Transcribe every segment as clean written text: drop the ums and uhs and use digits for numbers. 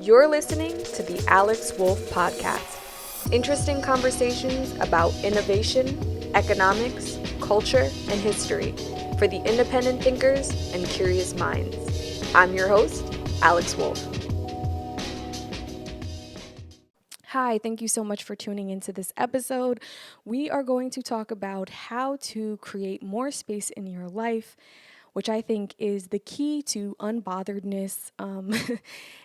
You're listening to the Alex Wolf Podcast. Interesting conversations about innovation, economics, culture, and history for the independent thinkers and curious minds. I'm your host, Alex Wolf. Hi, thank you so much for tuning into this episode. We are going to talk about how to create more space in your life, which I think is the key to unbotheredness.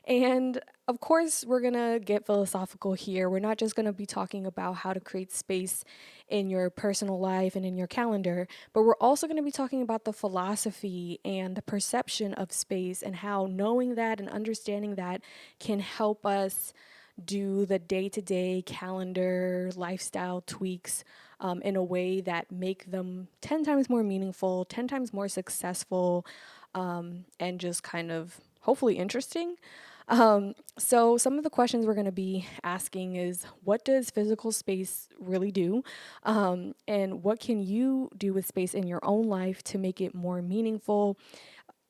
And of course, we're going to get philosophical here. We're not just going to be talking about how to create space in your personal life and in your calendar, but we're also going to be talking about the philosophy and the perception of space and how knowing that and understanding that can help us do the day-to-day calendar lifestyle tweaks in a way that make them 10 times more meaningful, 10 times more successful, and just kind of hopefully interesting. So some of the questions we're going to be asking is, what does physical space really do? And what can you do with space in your own life to make it more meaningful?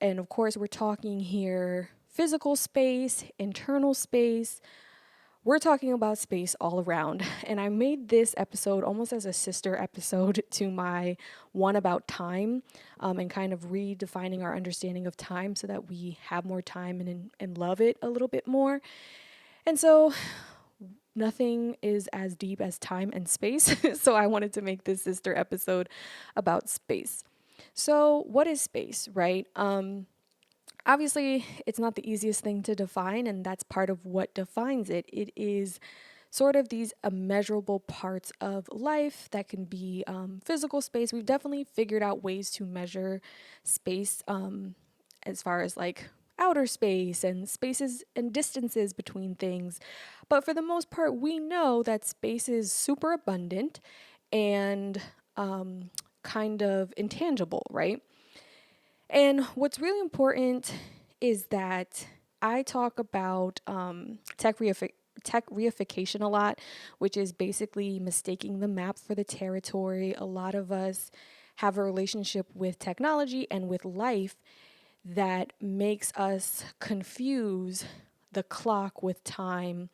And of course, we're talking here physical space, internal space. We're talking about space all around, and I made this episode almost as a sister episode to my one about time, and kind of redefining our understanding of time so that we have more time and love it a little bit more. And so nothing is as deep as time and space, so I wanted to make this sister episode about space. So what is space, right? Obviously, it's not the easiest thing to define, and that's part of what defines it. It is sort of these immeasurable parts of life that can be physical space. We've definitely figured out ways to measure space as far as like outer space and spaces and distances between things. But for the most part, we know that space is super abundant and kind of intangible, right? And what's really important is that I talk about tech reification a lot, which is basically mistaking the map for the territory. A lot of us have a relationship with technology and with life that makes us confuse the clock with time,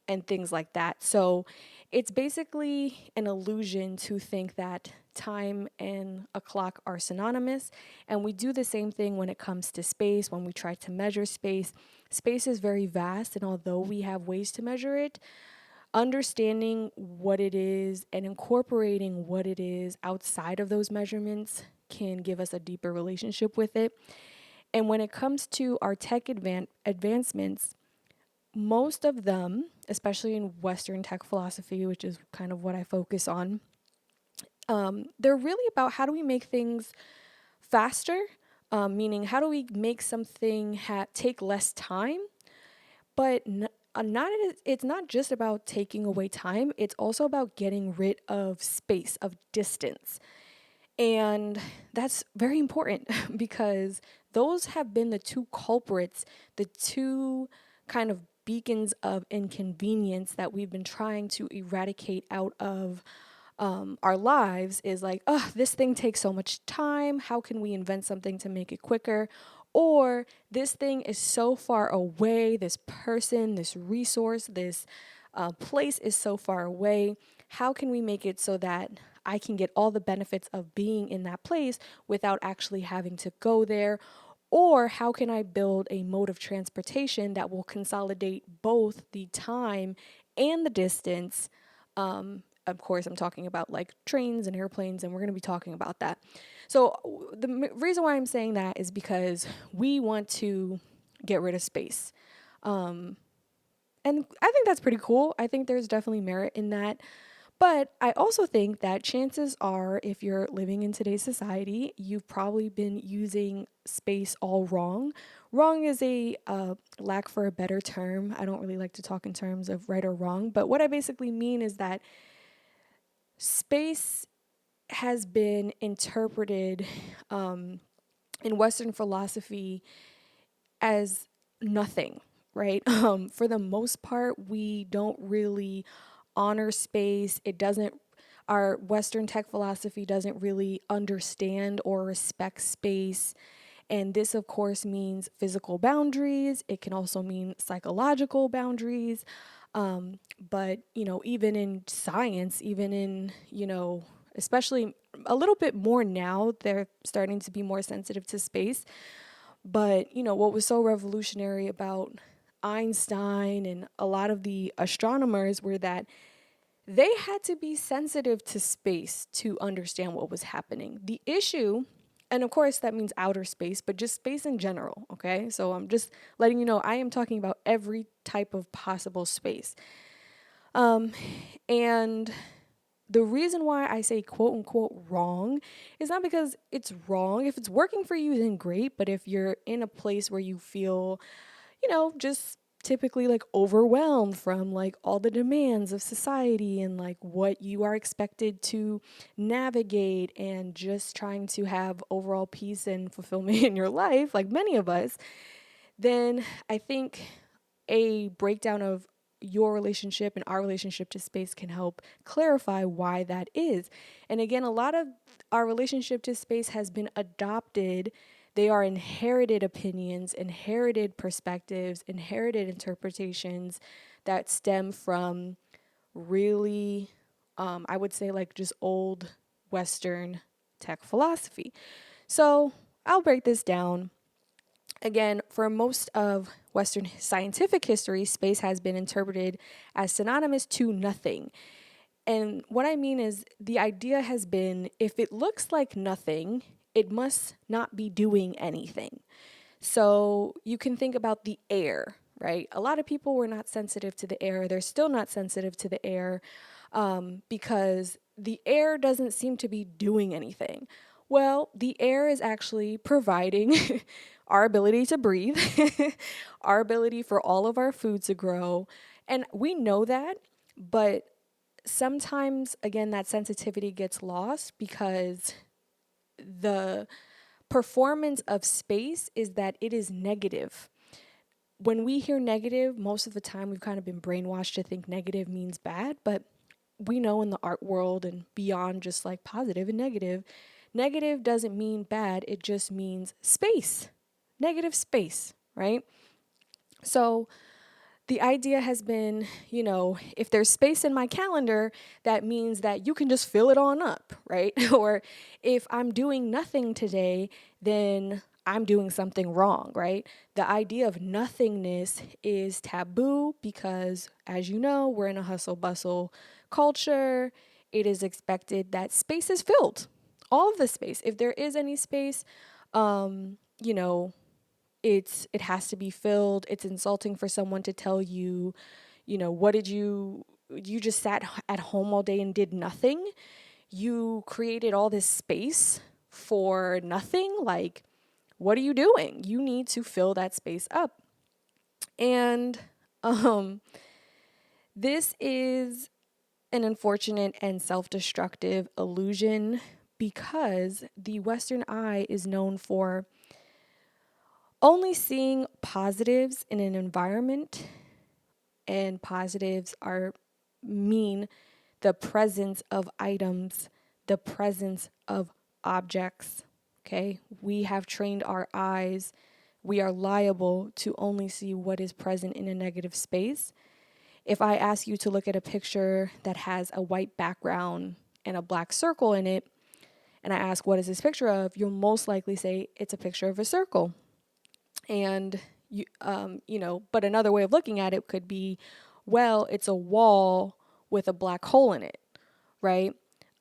and things like that. So it's basically an illusion to think that time and a clock are synonymous. And we do the same thing when it comes to space, when we try to measure space. Space is very vast, and although we have ways to measure it, understanding what it is and incorporating what it is outside of those measurements can give us a deeper relationship with it. And when it comes to our tech advancements, most of them, especially in Western tech philosophy, which is kind of what I focus on, they're really about how do we make things faster, meaning how do we make something take less time, but it's not just about taking away time, it's also about getting rid of space, of distance. And that's very important because those have been the two culprits, the two kind of beacons of inconvenience that we've been trying to eradicate out of our lives. Is like, oh, this thing takes so much time. How can we invent something to make it quicker? Or this thing is so far away, this person, this resource, this place is so far away. How can we make it so that I can get all the benefits of being in that place without actually having to go there? Or how can I build a mode of transportation that will consolidate both the time and the distance? Of course, I'm talking about like trains and airplanes, and we're going to be talking about that. So the reason why I'm saying that is because we want to get rid of space. And I think that's pretty cool. I think there's definitely merit in that. But I also think that chances are, if you're living in today's society, you've probably been using space all wrong. Wrong is a lack for a better term. I don't really like to talk in terms of right or wrong. But what I basically mean is that space has been interpreted in Western philosophy as nothing, right? For the most part, we don't really honor space. Our Western tech philosophy doesn't really understand or respect space. And this, of course, means physical boundaries. It can also mean psychological boundaries. But, even in science, even in, especially a little bit more now, they're starting to be more sensitive to space. But, what was so revolutionary about Einstein and a lot of the astronomers were that they had to be sensitive to space to understand what was happening. The issue, and of course that means outer space, but just space in general, okay? So I'm just letting you know I am talking about every type of possible space. And the reason why I say quote unquote wrong is not because it's wrong. If it's working for you, then great. But if you're in a place where you feel, just typically like overwhelmed from like all the demands of society and like what you are expected to navigate and just trying to have overall peace and fulfillment in your life, like many of us, then I think a breakdown of your relationship and our relationship to space can help clarify why that is. And again, a lot of our relationship to space has been adopted. They are inherited opinions, inherited perspectives, inherited interpretations that stem from really, I would say, like just old Western tech philosophy. So I'll break this down. Again, for most of Western scientific history, space has been interpreted as synonymous to nothing. And what I mean is the idea has been if it looks like nothing, it must not be doing anything. So you can think about the air, right? A lot of people were not sensitive to the air. They're still not sensitive to the air because the air doesn't seem to be doing anything. Well, the air is actually providing our ability to breathe, our ability for all of our food to grow. And we know that, but sometimes, again, that sensitivity gets lost because the performance of space is that it is negative. When we hear negative, most of the time we've kind of been brainwashed to think negative means bad, but we know in the art world and beyond just like positive and negative, negative doesn't mean bad, it just means space, negative space, right? So the idea has been, if there's space in my calendar, that means that you can just fill it on up, right? Or if I'm doing nothing today, then I'm doing something wrong, right? The idea of nothingness is taboo because, as you know, we're in a hustle bustle culture. It is expected that space is filled, all of the space. If there is any space, um, you know, it has to be filled. It's insulting for someone to tell you, what did you just sat at home all day and did nothing? You created all this space for nothing? Like, what are you doing? You need to fill that space up. And this is an unfortunate and self-destructive illusion because the Western eye is known for only seeing positives in an environment, and positives mean the presence of items, the presence of objects. Okay, we have trained our eyes. We are liable to only see what is present in a negative space. If I ask you to look at a picture that has a white background and a black circle in it, and I ask, what is this picture of? You'll most likely say it's a picture of a circle. And but another way of looking at it could be, well, it's a wall with a black hole in it, right?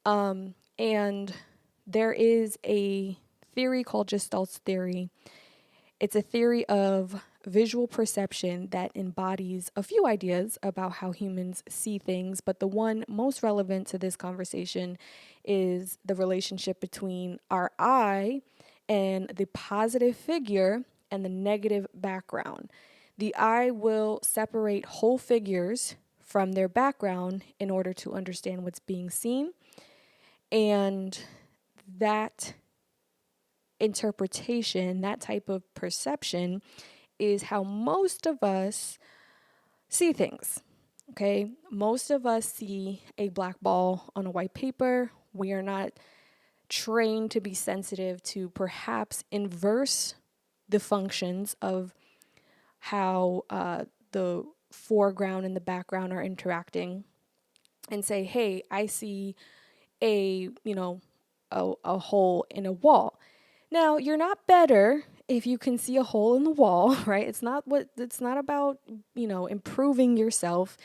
And there is a theory called Gestalt theory. It's a theory of visual perception that embodies a few ideas about how humans see things, but the one most relevant to this conversation is the relationship between our eye and the positive figure and the negative background. The eye will separate whole figures from their background in order to understand what's being seen. And that interpretation, that type of perception, is how most of us see things. Okay, most of us see a black ball on a white paper. We are not trained to be sensitive to perhaps inverse the functions of how the foreground and the background are interacting and say, hey, I see a, a hole in a wall. Now, you're not better if you can see a hole in the wall, right? It's not about, improving yourself.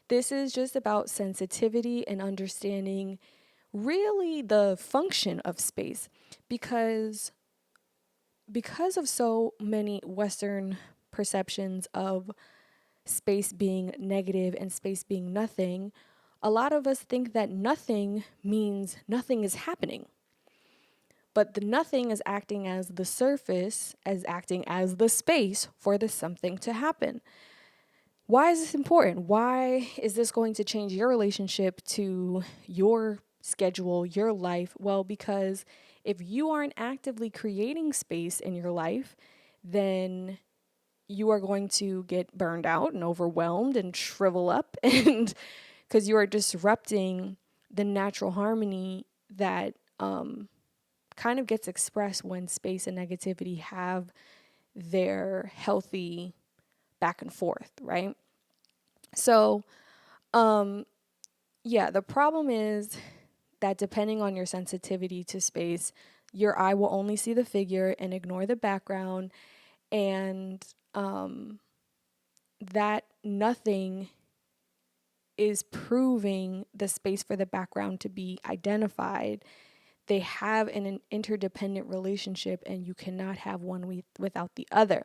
This is just about sensitivity and understanding really the function of space because of so many Western perceptions of space being negative and space being nothing, a lot of us think that nothing means nothing is happening. But the nothing is acting as the surface, as acting as the space for the something to happen. Why is this important? Why is this going to change your relationship to your schedule, your life? Well, because if you aren't actively creating space in your life, then you are going to get burned out and overwhelmed and shrivel up and because you are disrupting the natural harmony that kind of gets expressed when space and negativity have their healthy back and forth, right? So, the problem is that depending on your sensitivity to space, your eye will only see the figure and ignore the background, and that nothing is proving the space for the background to be identified. They have an interdependent relationship, and you cannot have one without the other.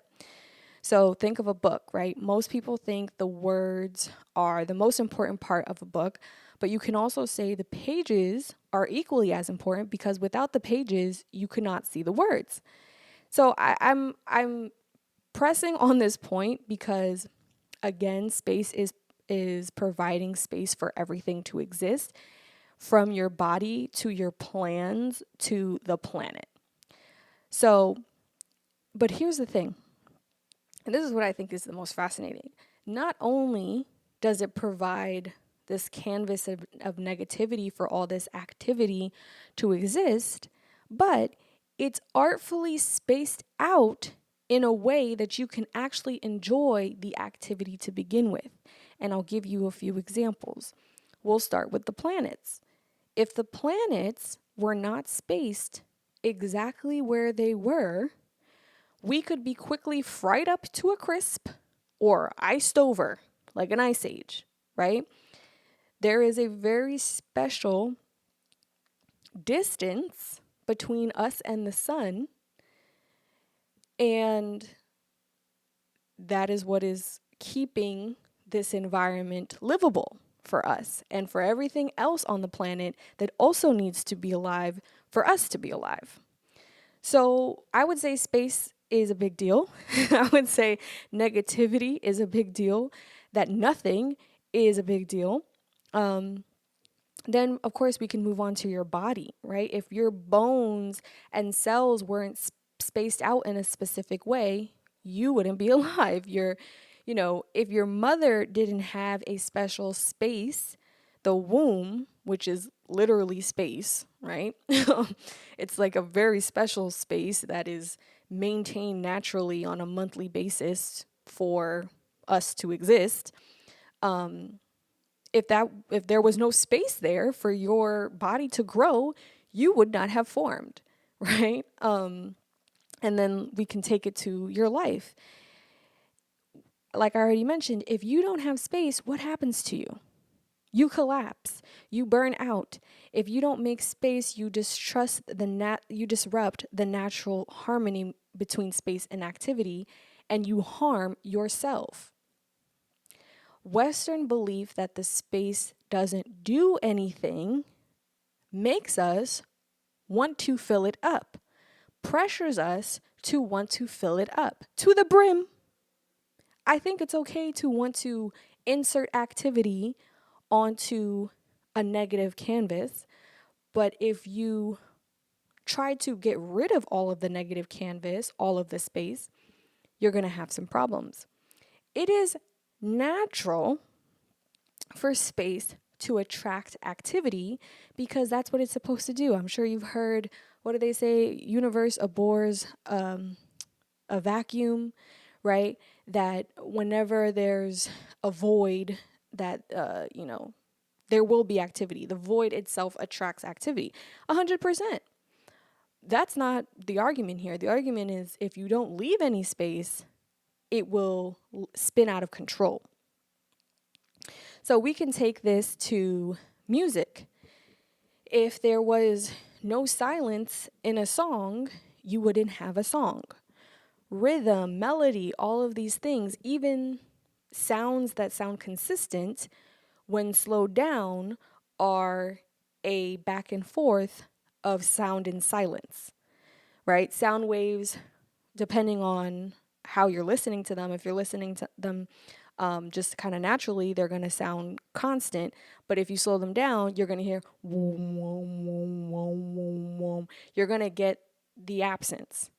So think of a book, right? Most people think the words are the most important part of a book, but you can also say the pages are equally as important because without the pages, you could not see the words. So I'm pressing on this point because, again, space is providing space for everything to exist, from your body to your plans to the planet. So, but here's the thing, and this is what I think is the most fascinating. Not only does it provide this canvas of negativity for all this activity to exist, but it's artfully spaced out in a way that you can actually enjoy the activity to begin with. And I'll give you a few examples. We'll start with the planets. If the planets were not spaced exactly where they were, we could be quickly fried up to a crisp or iced over like an ice age, right? There is a very special distance between us and the sun, and that is what is keeping this environment livable for us and for everything else on the planet that also needs to be alive for us to be alive. So I would say space is a big deal. I would say negativity is a big deal, that nothing is a big deal. Then, of course, we can move on to your body, right? If your bones and cells weren't spaced out in a specific way, you wouldn't be alive. If your mother didn't have a special space, the womb, which is literally space, right? It's like a very special space that is maintained naturally on a monthly basis for us to exist. If there was no space there for your body to grow, you would not have formed, right? And then we can take it to your life. Like I already mentioned, if you don't have space, what happens to you? You collapse, you burn out. If you don't make space, you you disrupt the natural harmony between space and activity, and you harm yourself. Western belief that the space doesn't do anything makes us want to fill it up, pressures us to want to fill it up to the brim. I think it's okay to want to insert activity onto a negative canvas, but if you try to get rid of all of the negative canvas, all of the space, you're going to have some problems. It is natural for space to attract activity because that's what it's supposed to do. I'm sure you've heard, what do they say? Universe abhors a vacuum, right? That whenever there's a void, that, there will be activity. The void itself attracts activity. 100%. That's not the argument here. The argument is if you don't leave any space, it will spin out of control. So we can take this to music. If there was no silence in a song, you wouldn't have a song. Rhythm, melody, all of these things, even sounds that sound consistent, when slowed down, are a back and forth of sound and silence, right? Sound waves, depending on how you're listening to them, if you're listening to them just kind of naturally, they're going to sound constant. But if you slow them down, you're going to hear whoom, whoom, whoom, whoom, whoom, whoom. You're going to get the absence.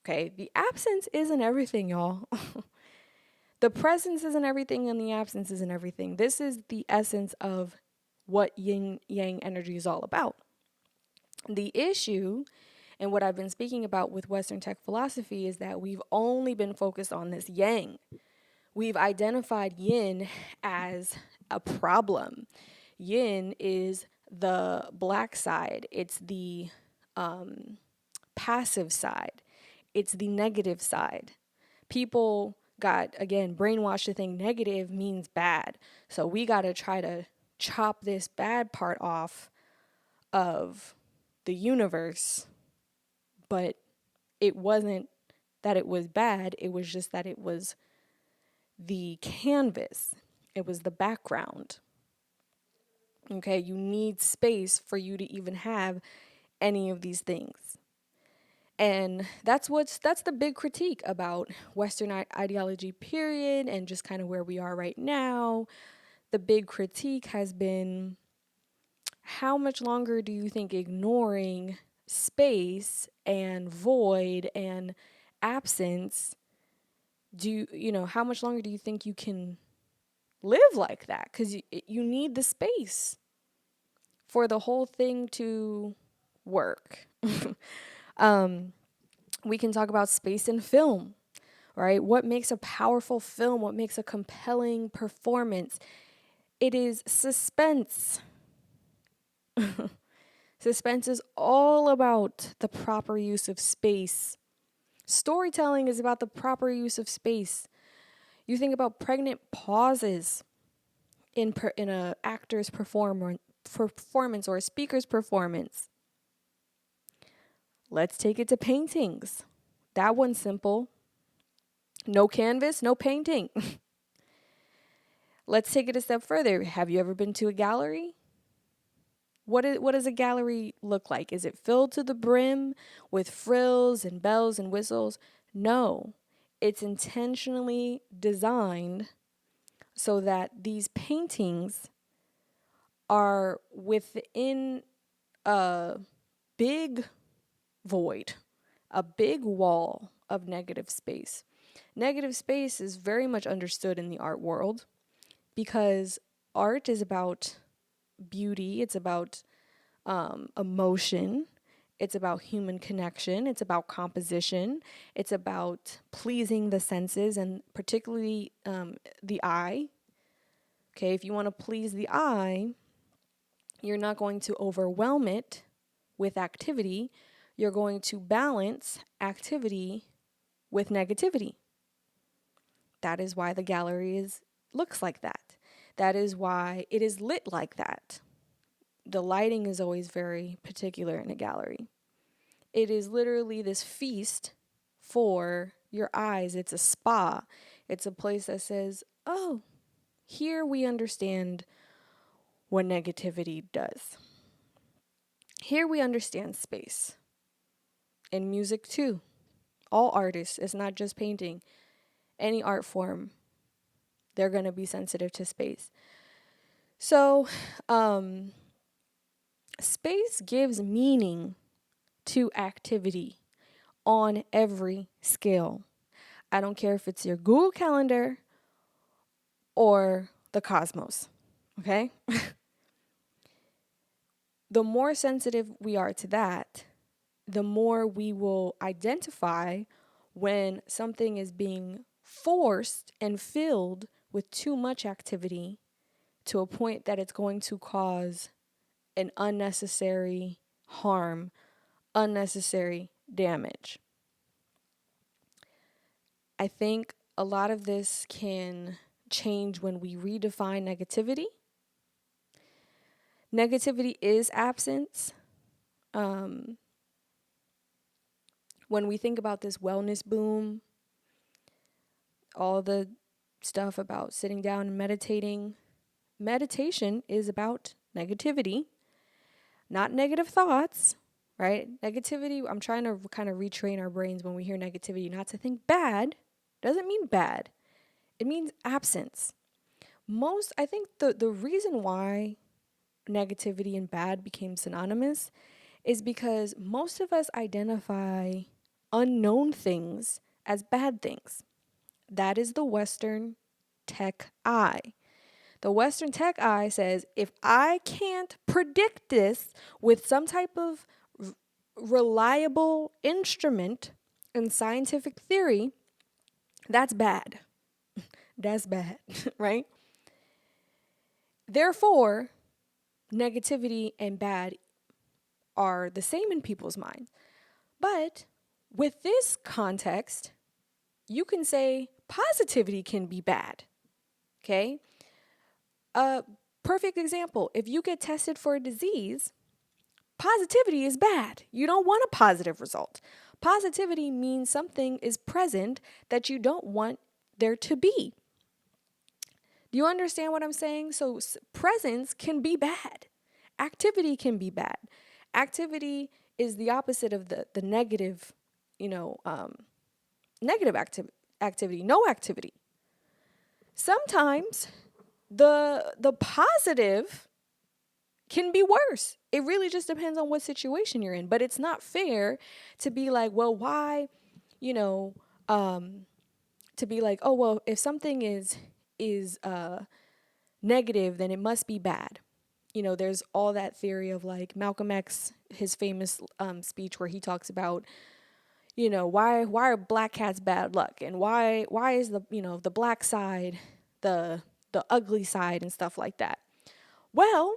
Okay, the absence isn't everything, y'all. The presence isn't everything and the absence isn't everything. This is the essence of what yin yang energy is all about. The issue, and what I've been speaking about with Western tech philosophy, is that we've only been focused on this yang. We've identified yin as a problem. Yin is the black side. It's the passive side. It's the negative side. People got, again, brainwashed to think negative means bad. So we got to try to chop this bad part off of the universe. But it wasn't that it was bad. It was just that it was the canvas. It was the background. Okay, you need space for you to even have any of these things. And that's the big critique about Western ideology, period, and just kind of where we are right now. The big critique has been, how much longer do you think ignoring space and void and absence, how much longer do you think you can live like that? Because you need the space for the whole thing to work. We can talk about space in film, right? What makes a powerful film? What makes a compelling performance? It is suspense. Suspense is all about the proper use of space. Storytelling is about the proper use of space. You think about pregnant pauses in a actor's performance or a speaker's performance. Let's take it to paintings. That one's simple. No canvas, no painting. Let's take it a step further. Have you ever been to a gallery? What does a gallery look like? Is it filled to the brim with frills and bells and whistles? No. It's intentionally designed so that these paintings are within a big void, a big wall of negative space. Negative space is very much understood in the art world because art is about beauty, it's about emotion, it's about human connection, it's about composition, it's about pleasing the senses and particularly the eye. Okay, if you want to please the eye, you're not going to overwhelm it with activity. You're going to balance activity with negativity. That is why the gallery looks like that. That is why it is lit like that. The lighting is always very particular in a gallery. It is literally this feast for your eyes. It's a spa. It's a place that says, oh, here we understand what negativity does. Here we understand space. In music too. All artists, it's not just painting. Any art form, they're going to be sensitive to space. So, space gives meaning to activity on every scale. I don't care if it's your Google Calendar or the cosmos, okay? the more sensitive we are to that, the more we will identify when something is being forced and filled with too much activity to a point that it's going to cause an unnecessary harm, unnecessary damage. I think a lot of this can change when we redefine negativity. Negativity is absence. When we think about this wellness boom, all the stuff about sitting down and meditating, meditation is about negativity, not negative thoughts, right? Negativity, I'm trying to kind of retrain our brains when we hear negativity not to think bad. Doesn't mean bad. It means absence. I think the reason why negativity and bad became synonymous is because most of us identify unknown things as bad things. That is the Western tech eye. The Western tech eye says if I can't predict this with some type of reliable instrument in scientific theory, that's bad. That's bad, right? Therefore, negativity and bad are the same in people's minds. But with this context, you can say positivity can be bad. Okay? A perfect example, if you get tested for a disease, positivity is bad. You don't want a positive result. Positivity means something is present that you don't want there to be. Do you understand what I'm saying? So presence can be bad. Activity can be bad. Activity is the opposite of the negative, negative activity, no activity. Sometimes the positive can be worse. It really just depends on what situation you're in. But it's not fair to be like, well, why, to be like, oh, well, if something is negative, then it must be bad. There's all that theory of like Malcolm X, his famous speech where he talks about, why are black cats bad luck, and why is the black side the ugly side and stuff like that. Well,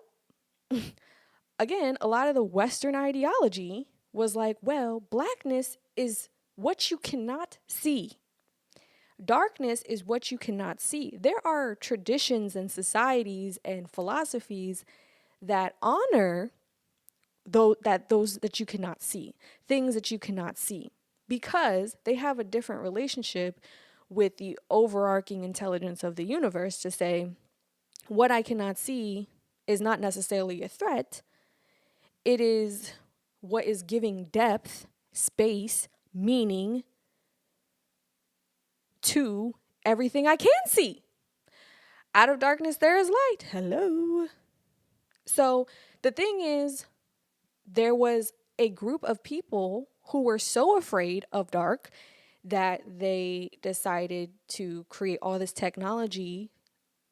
again, a lot of the Western ideology was like, well, blackness is what you cannot see. Darkness is what you cannot see. There are traditions and societies and philosophies that honor those that you cannot see, things that you cannot see, because they have a different relationship with the overarching intelligence of the universe to say, what I cannot see is not necessarily a threat. It is what is giving depth, space, meaning to everything I can see. Out of darkness, there is light. Hello. So the thing is, there was a group of people who were so afraid of dark that they decided to create all this technology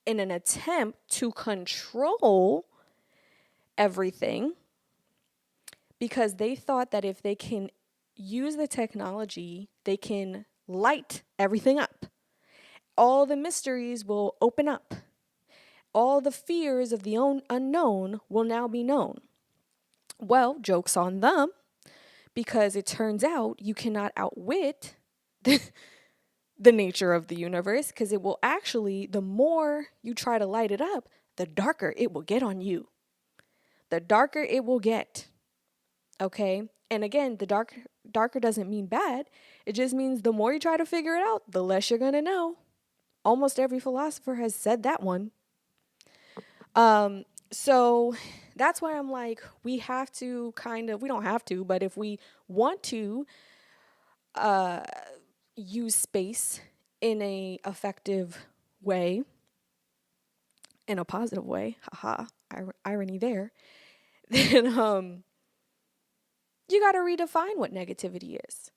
in an attempt to control everything, because they thought that if they can use the technology, they can light everything up. All the mysteries will open up. All the fears of the unknown will now be known. Well, joke's on them, because it turns out you cannot outwit the nature of the universe, because it will actually, the more you try to light it up, the darker it will get on you. The darker it will get. Okay? And again, the darker doesn't mean bad. It just means the more you try to figure it out, the less you're going to know. Almost every philosopher has said that one. So that's why I'm like, we have to we don't have to, but if we want to use space in a effective way, in a positive way, haha, irony there, then you got to redefine what negativity is.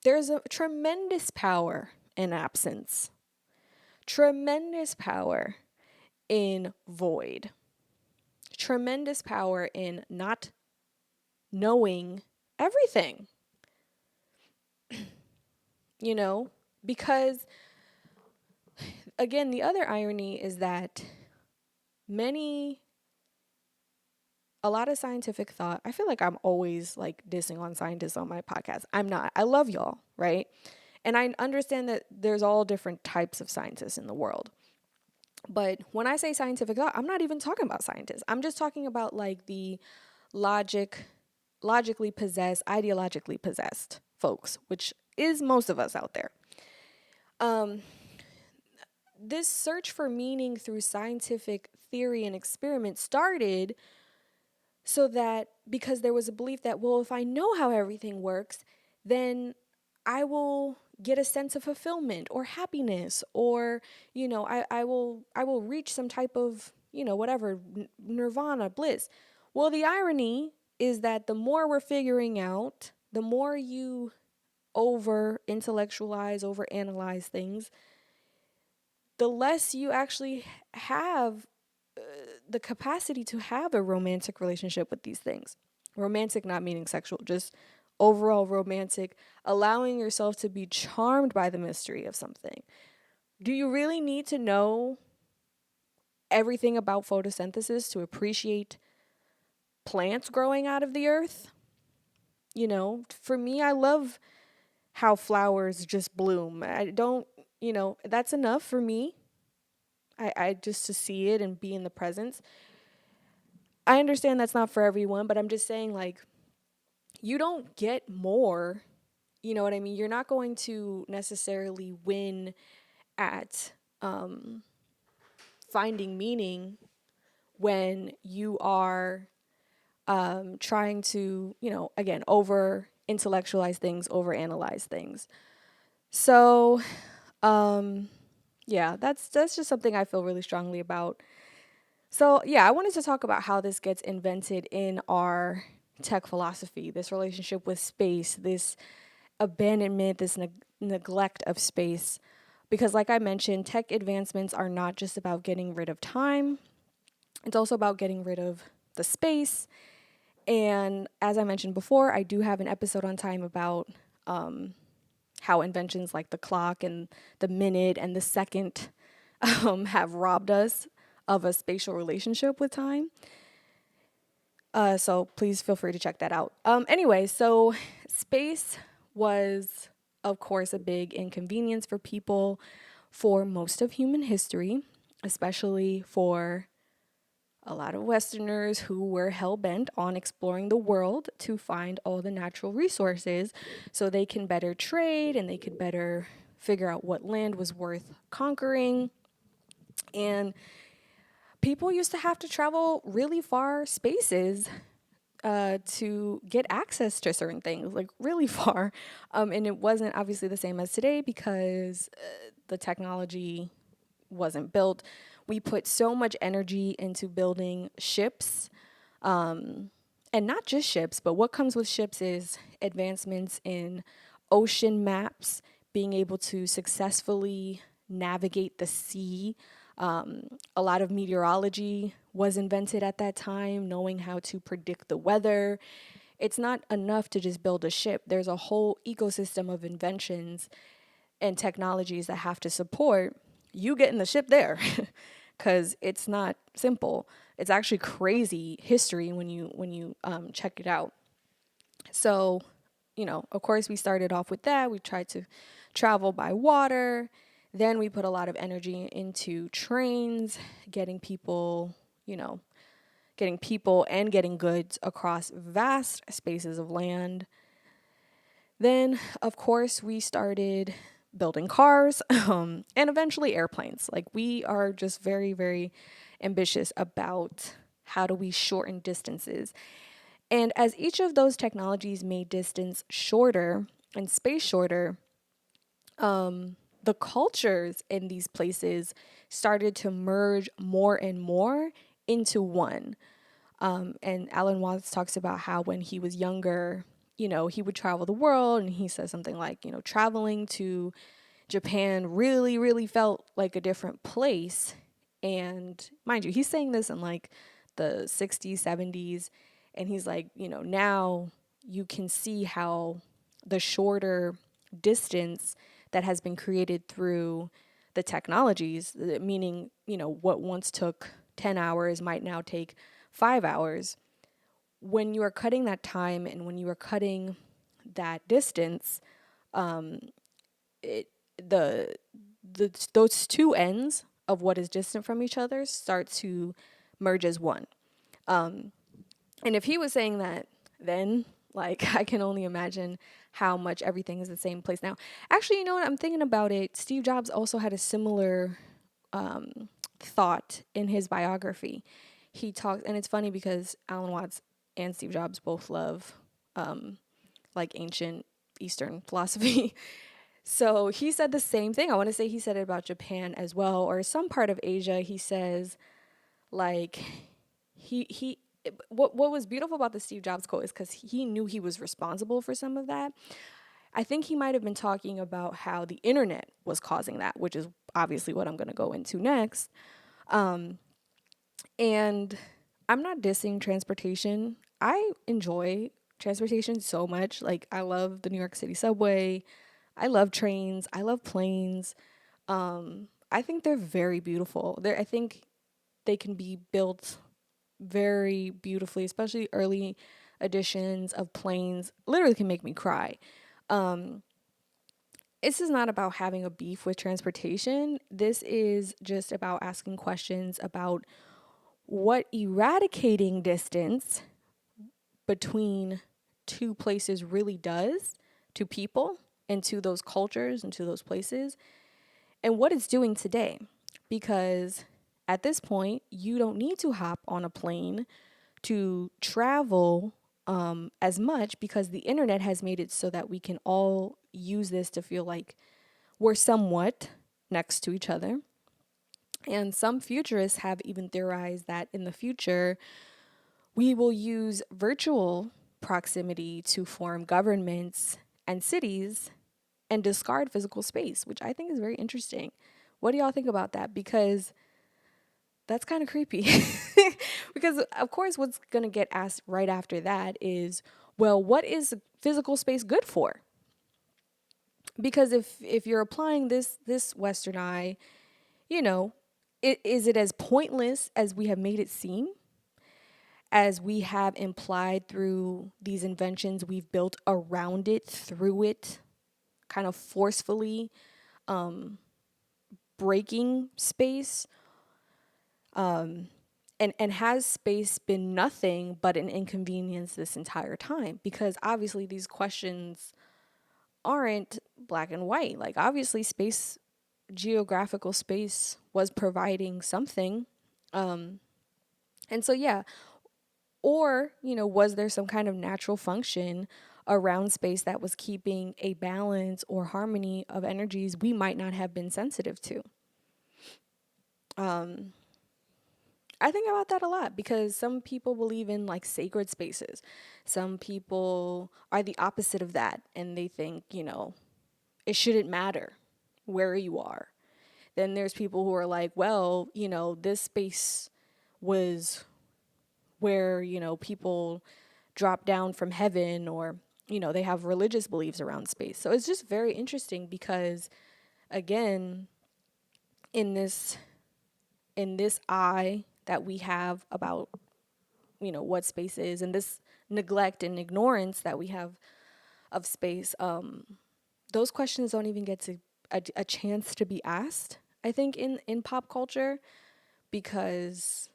There's a tremendous power in absence, tremendous power in void, tremendous power in not knowing everything, you know, because again, the other irony is that a lot of scientific thought, I feel like I'm always like dissing on scientists on my podcast. I'm not. I love y'all, right? And I understand that there's all different types of scientists in the world. But when I say scientific thought, I'm not even talking about scientists. I'm just talking about like the logically possessed, ideologically possessed folks, which is most of us out there. This search for meaning through scientific theory and experiment started so that because there was a belief that, well, if I know how everything works, then I will get a sense of fulfillment or happiness, or, you know, I will reach some type of, you know, whatever, nirvana, bliss. Well, the irony is that the more we're figuring out, the more you over intellectualize, over analyze things, the less you actually have the capacity to have a romantic relationship with these things. Romantic not meaning sexual, just overall romantic, allowing yourself to be charmed by the mystery of something. Do you really need to know everything about photosynthesis to appreciate plants growing out of the earth? You know, for me, I love how flowers just bloom. I don't, you know, that's enough for me. I just to see it and be in the presence. I understand that's not for everyone, but I'm just saying, like, you don't get more, you know what I mean? You're not going to necessarily win at finding meaning when you are trying to, you know, again, over intellectualize things, over analyze things. So, yeah, that's just something I feel really strongly about. So, yeah, I wanted to talk about how this gets invented in our tech philosophy, this relationship with space, this abandonment, this neglect of space. Because, like I mentioned, tech advancements are not just about getting rid of time, it's also about getting rid of the space. And as I mentioned before, I do have an episode on time about how inventions like the clock and the minute and the second have robbed us of a spatial relationship with time. So please feel free to check that out. Anyway, so space was, of course, a big inconvenience for people for most of human history, especially for a lot of Westerners who were hell-bent on exploring the world to find all the natural resources so they can better trade and they could better figure out what land was worth conquering. And people used to have to travel really far spaces to get access to certain things, like really far. And it wasn't obviously the same as today because the technology wasn't built. We put so much energy into building ships, and not just ships, but what comes with ships is advancements in ocean maps, being able to successfully navigate the sea. A lot of meteorology was invented at that time, knowing how to predict the weather. It's not enough to just build a ship. There's a whole ecosystem of inventions and technologies that have to support you getting the ship there, because it's not simple. It's actually crazy history when you check it out. So, you know, of course, we started off with that. We tried to travel by water. Then we put a lot of energy into trains, getting people, you know, getting people and getting goods across vast spaces of land. Then, of course, we started building cars and eventually airplanes. Like, we are just very, very ambitious about how do we shorten distances. And as each of those technologies made distance shorter and space shorter, the cultures in these places started to merge more and more into one. And Alan Watts talks about how when he was younger, you know, he would travel the world, and he says something like, you know, traveling to Japan really, really felt like a different place. And mind you, he's saying this in like the 60s, 70s. And he's like, now you can see how the shorter distance that has been created through the technologies, meaning, what once took 10 hours might now take 5 hours. When you are cutting that time and when you are cutting that distance, it the those two ends of what is distant from each other start to merge as one. And if he was saying that then, like, I can only imagine how much everything is the same place now. Actually, you know what? I'm thinking about it. Steve Jobs also had a similar thought in his biography. He talks, and it's funny because Alan Watts and Steve Jobs both love like ancient Eastern philosophy. So he said the same thing. I want to say he said it about Japan as well, or some part of Asia. He says, like, he what was beautiful about the Steve Jobs quote is because he knew he was responsible for some of that. I think he might have been talking about how the internet was causing that, which is obviously what I'm going to go into next. And I'm not dissing transportation. I enjoy transportation so much. Like, I love the New York City subway. I love trains. I love planes. I think they're very beautiful. I think they can be built very beautifully, especially early editions of planes. Literally can make me cry. This is not about having a beef with transportation. This is just about asking questions about what eradicating distance between two places really does to people and to those cultures and to those places, and what it's doing today. Because at this point, you don't need to hop on a plane to travel as much, because the internet has made it so that we can all use this to feel like we're somewhat next to each other. And some futurists have even theorized that in the future, we will use virtual proximity to form governments and cities and discard physical space, which I think is very interesting. What do y'all think about that? Because that's kind of creepy. Because, of course, what's going to get asked right after that is, well, what is physical space good for? Because if you're applying this Western eye, is it as pointless as we have made it seem? As we have implied through these inventions we've built around it, through it, kind of forcefully breaking space? And has space been nothing but an inconvenience this entire time? Because obviously these questions aren't black and white. Like, obviously geographical space was providing something. And so, yeah. Or, was there some kind of natural function around space that was keeping a balance or harmony of energies we might not have been sensitive to? I think about that a lot, because some people believe in like sacred spaces. Some people are the opposite of that, and they think, it shouldn't matter where you are. Then there's people who are like, well, this space was where, people drop down from heaven, or, they have religious beliefs around space. So it's just very interesting because, again, in this eye that we have about, what space is, and this neglect and ignorance that we have of space, those questions don't even get to a chance to be asked, I think, in pop culture, because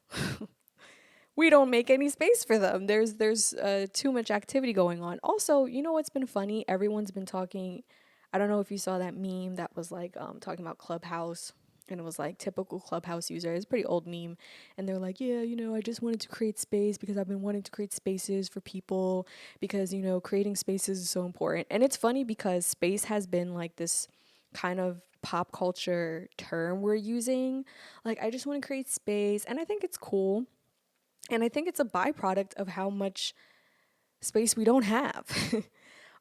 we don't make any space for them. There's too much activity going on. Also, what's been funny? Everyone's been talking. I don't know if you saw that meme that was like talking about Clubhouse, and it was like typical Clubhouse user. It's a pretty old meme, and they're like, yeah, I just wanted to create space because I've been wanting to create spaces for people, because creating spaces is so important. And it's funny because space has been like this kind of pop culture term we're using. Like, I just want to create space, and I think it's cool. And I think it's a byproduct of how much space we don't have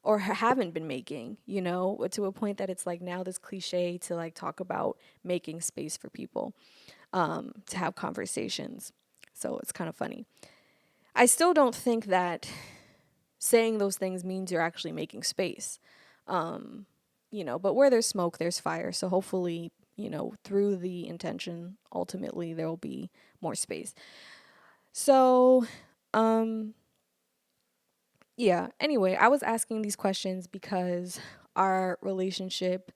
or haven't been making, to a point that it's like now this cliche to like talk about making space for people to have conversations. So it's kind of funny. I still don't think that saying those things means you're actually making space. But where there's smoke, there's fire. So hopefully, through the intention, ultimately there will be more space. So, yeah, anyway, I was asking these questions because our relationship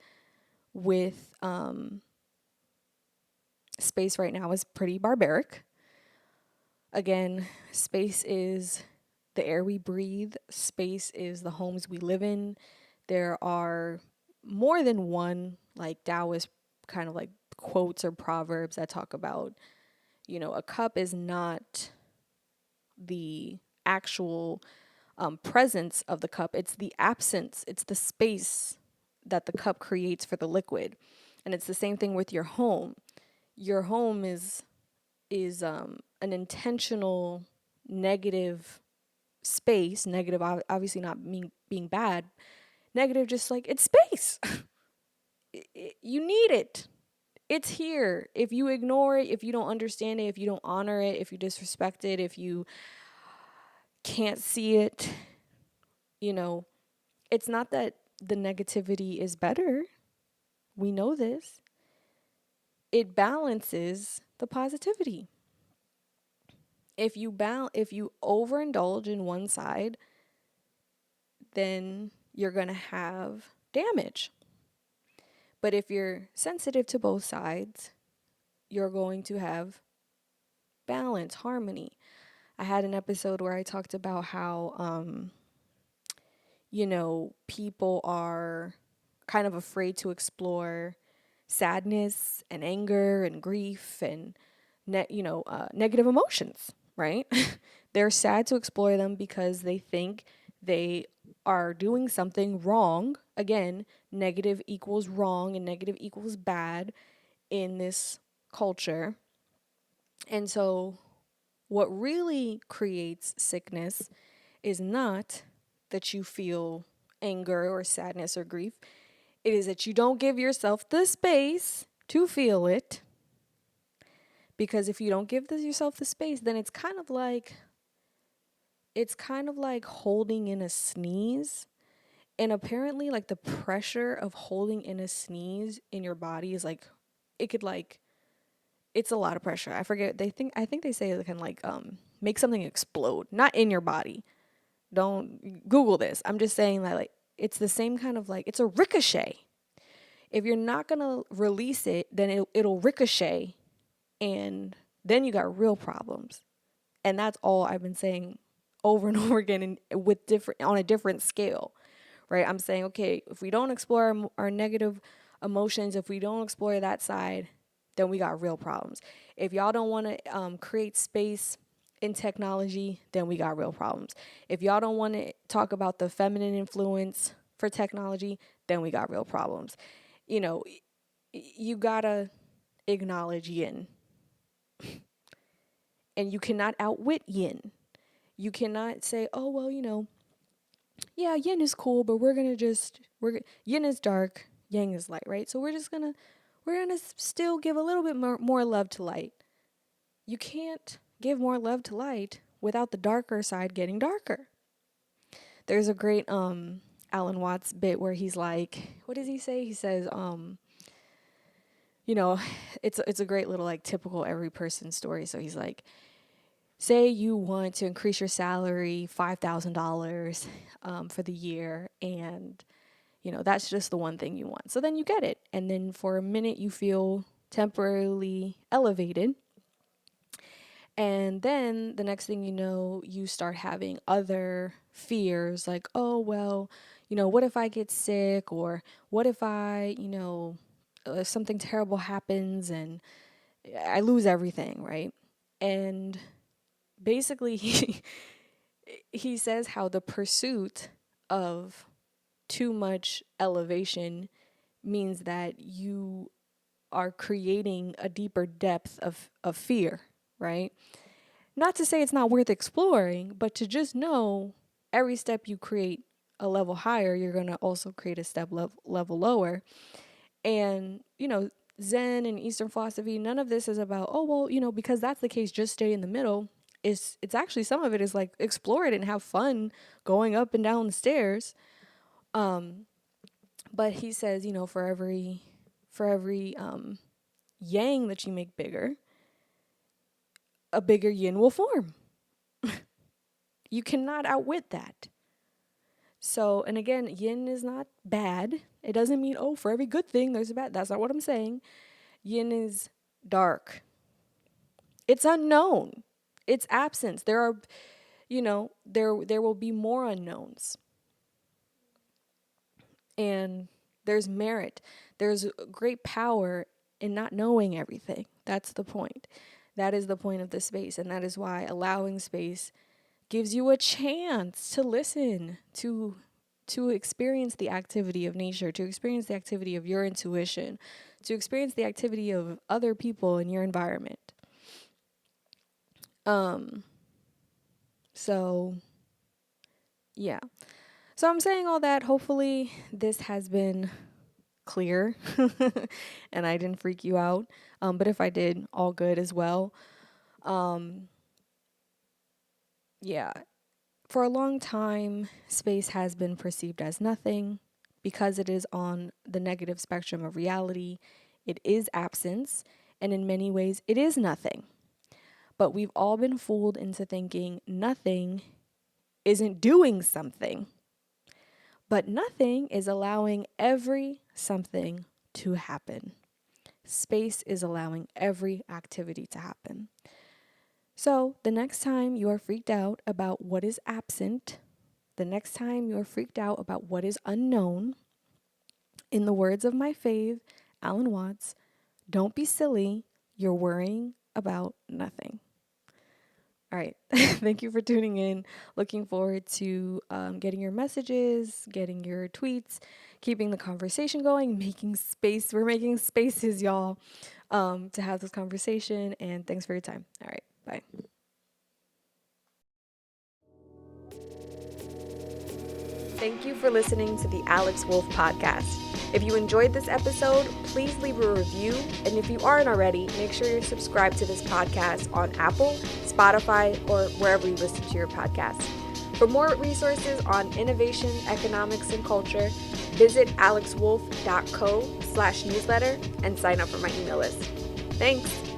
with space right now is pretty barbaric. Again, space is the air we breathe, space is the homes we live in. There are more than one like Taoist kind of like quotes or proverbs that talk about, a cup is not the actual presence of the cup, it's the absence, it's the space that the cup creates for the liquid. And it's the same thing with your home. Your home is an intentional negative space. Negative, obviously not being bad. Negative, just like it's space. You need it. It's here. If you ignore it, if you don't understand it, if you don't honor it, if you disrespect it, if you can't see it, it's not that the negativity is better. We know this. It balances the positivity. If you overindulge in one side, then you're going to have damage. But if you're sensitive to both sides, you're going to have balance, harmony. I had an episode where I talked about how, people are kind of afraid to explore sadness and anger and grief and, negative emotions, right? They're sad to explore them because they think they are doing something wrong. Again, negative equals wrong and negative equals bad in this culture. And so what really creates sickness is not that you feel anger or sadness or grief. It is that you don't give yourself the space to feel it. Because if you don't give yourself the space, then it's kind of like holding in a sneeze. And apparently, like, the pressure of holding in a sneeze in your body is like, it's a lot of pressure. I forget. I think they say it can make something explode, not in your body. Don't Google this. I'm just saying that, like, it's the same kind of, like, it's a ricochet. If you're not gonna release it, then it'll ricochet, and then you got real problems. And that's all I've been saying over and over again, and on a different scale, right? I'm saying, okay, if we don't explore our negative emotions, if we don't explore that side, then we got real problems. If y'all don't want to create space in technology, then we got real problems. If y'all don't want to talk about the feminine influence for technology, then we got real problems. You gotta acknowledge yin. And you cannot outwit yin. You cannot say, oh, well, yeah, yin is cool, but yin is dark, yang is light, right? So we're gonna still give a little bit more love to light. You can't give more love to light without the darker side getting darker. There's a great Alan Watts bit where he's like, what does he say? He says, it's a great little, like, typical every person story. So he's like, say you want to increase your salary $5,000 for the year, and that's just the one thing you want. So then you get it, and then for a minute you feel temporarily elevated, and then the next thing you know, you start having other fears like, oh, well, what if I get sick, or what if I, something terrible happens and I lose everything, right? And basically he says how the pursuit of too much elevation means that you are creating a deeper depth of fear, right? Not to say it's not worth exploring, but to just know every step you create a level higher, you're going to also create a step level lower. And, Zen and Eastern philosophy, none of this is about, oh, well, because that's the case, just stay in the middle. It's actually, some of it is like, explore it and have fun going up and down the stairs. But he says, for every yang that you make bigger, a bigger yin will form. You cannot outwit that. So, and again, yin is not bad. It doesn't mean, oh, for every good thing, there's a bad. That's not what I'm saying. Yin is dark. It's unknown. It's absence. There are, there will be more unknowns. And there's merit. There's great power in not knowing everything. That's the point. That is the point of the space. And that is why allowing space gives you a chance to listen, to experience the activity of nature, to experience the activity of your intuition, to experience the activity of other people in your environment. So yeah. So I'm saying all that. Hopefully this has been clear and I didn't freak you out. But if I did, all good as well. Yeah. For a long time, space has been perceived as nothing because it is on the negative spectrum of reality. It is absence, and in many ways, it is nothing. But we've all been fooled into thinking nothing isn't doing something. But nothing is allowing every something to happen. Space is allowing every activity to happen. So the next time you are freaked out about what is absent, the next time you are freaked out about what is unknown, in the words of my fave, Alan Watts, don't be silly. You're worrying about nothing. All right. Thank you for tuning in. Looking forward to getting your messages, getting your tweets, keeping the conversation going, making space. We're making spaces, y'all, to have this conversation. And thanks for your time. All right. Bye. Thank you for listening to the Alex Wolf Podcast. If you enjoyed this episode, please leave a review. And if you aren't already, make sure you're subscribed to this podcast on Apple, Spotify, or wherever you listen to your podcasts. For more resources on innovation, economics, and culture, visit alexwolf.co/newsletter and sign up for my email list. Thanks.